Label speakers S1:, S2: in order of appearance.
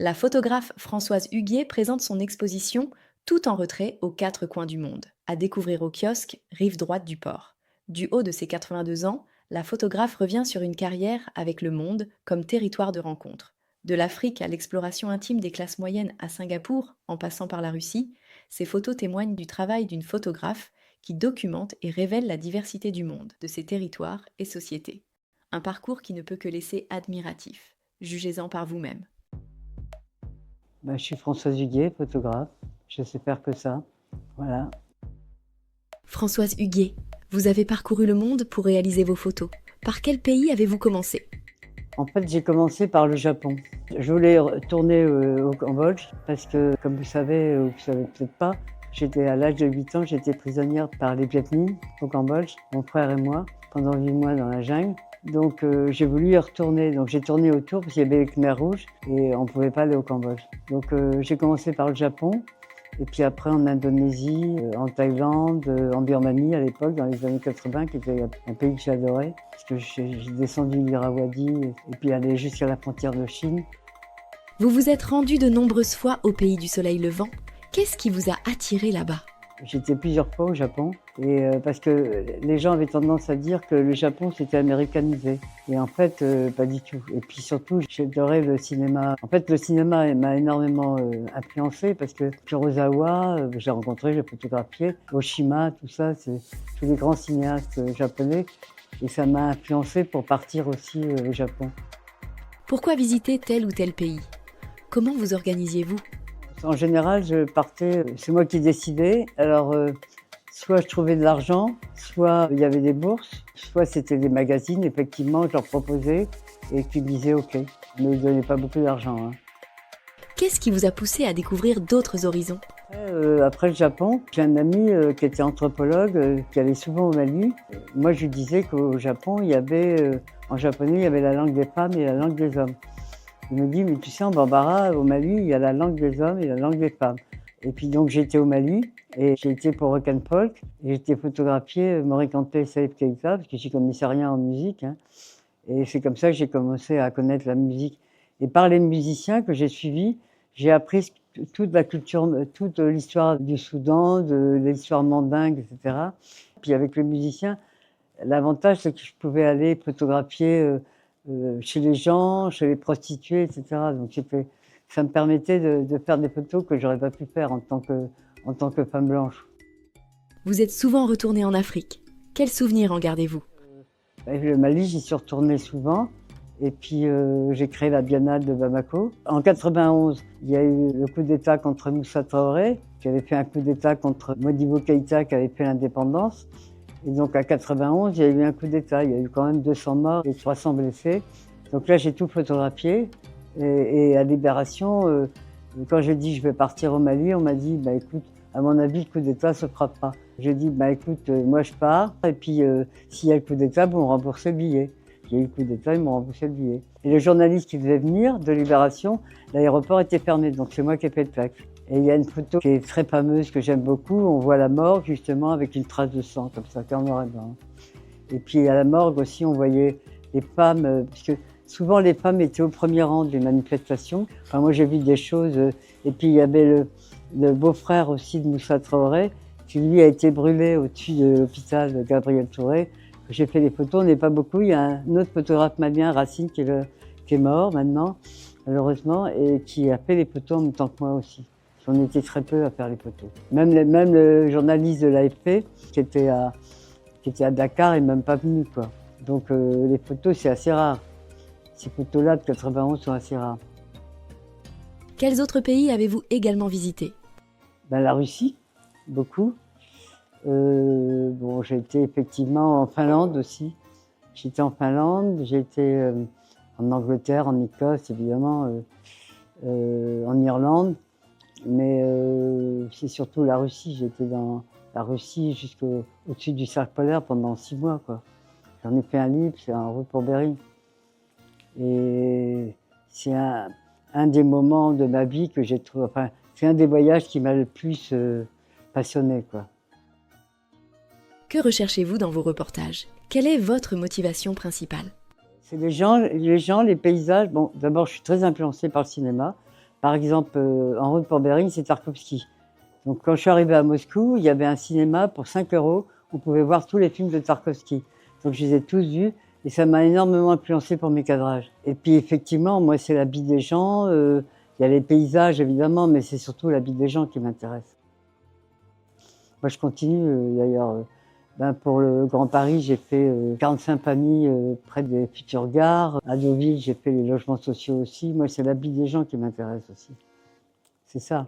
S1: La photographe Françoise Huguet présente son exposition Tout en retrait aux quatre coins du monde, à découvrir au kiosque Rive droite du port. Du haut de ses 82 ans, la photographe revient sur une carrière avec le monde comme territoire de rencontre. De l'Afrique à l'exploration intime des classes moyennes à Singapour, en passant par la Russie, ces photos témoignent du travail d'une photographe qui documente et révèle la diversité du monde, de ses territoires et sociétés. Un parcours qui ne peut que laisser admiratif. Jugez-en par vous-même.
S2: Je suis Françoise Huguet, photographe. Je sais faire que ça. Voilà.
S1: Françoise Huguet, vous avez parcouru le monde pour réaliser vos photos. Par quel pays avez-vous commencé?
S2: En fait, j'ai commencé par le Japon. Je voulais tourner au Cambodge parce que, comme vous savez peut-être pas, à l'âge de 8 ans, j'étais prisonnière par les Viet Minh au Cambodge, mon frère et moi, pendant 8 mois dans la jungle. Donc j'ai voulu y retourner. Donc j'ai tourné autour parce qu'il y avait les Khmers rouges et on ne pouvait pas aller au Cambodge. Donc j'ai commencé par le Japon et puis après en Indonésie, en Thaïlande, en Birmanie à l'époque, dans les années 80, qui était un pays que j'adorais. Parce que j'ai descendu l'Irrawaddy et puis allé jusqu'à la frontière de Chine.
S1: Vous vous êtes rendu de nombreuses fois au pays du soleil levant. Qu'est-ce qui vous a attiré là-bas?
S2: J'étais plusieurs fois au Japon et parce que les gens avaient tendance à dire que le Japon c'était américanisé et en fait pas du tout. Et puis surtout j'adorais le cinéma. En fait le cinéma m'a énormément influencé parce que Kurosawa, j'ai rencontré, j'ai photographié, Oshima, tout ça, c'est tous les grands cinéastes japonais et ça m'a influencé pour partir aussi au Japon.
S1: Pourquoi visiter tel ou tel pays? Comment vous organisiez-vous?
S2: En général, je partais, c'est moi qui décidais. Alors, soit je trouvais de l'argent, soit il y avait des bourses, soit c'était des magazines, effectivement, je leur proposais et qui me disaient OK. Mais ils ne donnaient pas beaucoup d'argent. Hein.
S1: Qu'est-ce qui vous a poussé à découvrir d'autres horizons?
S2: Après le Japon, j'ai un ami qui était anthropologue, qui allait souvent au Mali. Moi, je lui disais qu'au Japon, il y avait, en japonais, il y avait la langue des femmes et la langue des hommes. Il me dit, mais tu sais, en Bambara, au Mali, il y a la langue des hommes et la langue des femmes. Et puis donc j'étais au Mali et j'ai été pour Rock and Folk et j'ai été photographié Mori Kanté et Salif Keita parce que j'y connaissais rien en musique. Hein. Et c'est comme ça que j'ai commencé à connaître la musique. Et par les musiciens que j'ai suivis, j'ai appris toute la culture, toute l'histoire du Soudan, de l'histoire mandingue, etc. Puis avec les musiciens, l'avantage c'est que je pouvais aller photographier chez les gens, chez les prostituées, etc. Donc ça me permettait de faire des photos que j'aurais pas pu faire en tant que femme blanche.
S1: Vous êtes souvent retourné en Afrique. Quels souvenirs en gardez-vous?
S2: Le Mali, j'y suis retourné souvent. Et puis j'ai créé la Biennale de Bamako. En 91, il y a eu le coup d'État contre Moussa Traoré, qui avait fait un coup d'État contre Modibo Keïta, qui avait fait l'indépendance. Et donc à 91, il y a eu un coup d'État. Il y a eu quand même 200 morts et 300 blessés. Donc là, j'ai tout photographié. Et à Libération, quand j'ai dit je vais partir au Mali, on m'a dit écoute, à mon avis, le coup d'État se fera pas. J'ai dit écoute, moi je pars. Et puis s'il y a le coup d'État, vous me remboursez le billet. Il y a eu le coup d'État, ils m'ont remboursé le billet. Et le journaliste qui devait venir de Libération, l'aéroport était fermé. Donc c'est moi qui ai fait le tac. Et il y a une photo qui est très fameuse, que j'aime beaucoup. On voit la morgue, justement, avec une trace de sang, comme ça, en noir et blanc. Et puis à la morgue aussi, on voyait les femmes, puisque souvent les femmes étaient au premier rang des manifestations. Enfin, moi, j'ai vu des choses. Et puis il y avait le beau-frère aussi de Moussa Traoré, qui lui a été brûlé au-dessus de l'hôpital de Gabriel Touré. J'ai fait des photos, on n'est pas beaucoup. Il y a un autre photographe malien, Racine, qui est mort maintenant, malheureusement, et qui a fait les photos en même temps que moi aussi. On était très peu à faire les photos. Même le journaliste de l'AFP, qui était à Dakar, n'est même pas venu, quoi. Donc les photos, c'est assez rare. Ces photos-là de 91 sont assez rares.
S1: Quels autres pays avez-vous également visités?
S2: La Russie, beaucoup. J'ai été effectivement en Finlande aussi. J'étais en Finlande, j'ai été en Angleterre, en Écosse, évidemment, en Irlande. Mais c'est surtout la Russie. J'étais dans la Russie jusqu'au-dessus du cercle polaire pendant 6 mois, quoi. J'en ai fait un livre, c'est un route pour Berry. Et c'est un des moments de ma vie que j'ai trouvé. Enfin, c'est un des voyages qui m'a le plus passionné, quoi.
S1: Que recherchez-vous dans vos reportages? Quelle est votre motivation principale?
S2: C'est les gens, les paysages. Bon, d'abord, je suis très influencée par le cinéma. Par exemple, en route pour Bering, c'est Tarkovsky. Donc quand je suis arrivé à Moscou, il y avait un cinéma pour 5 €. On pouvait voir tous les films de Tarkovsky. Donc je les ai tous vus et ça m'a énormément influencé pour mes cadrages. Et puis effectivement, moi c'est la vie des gens. Il y a les paysages évidemment, mais c'est surtout la vie des gens qui m'intéresse. Moi je continue d'ailleurs. Pour le Grand Paris, j'ai fait 45 familles près des futures gares. À Deauville, j'ai fait les logements sociaux aussi. Moi, c'est la vie des gens qui m'intéresse aussi. C'est ça.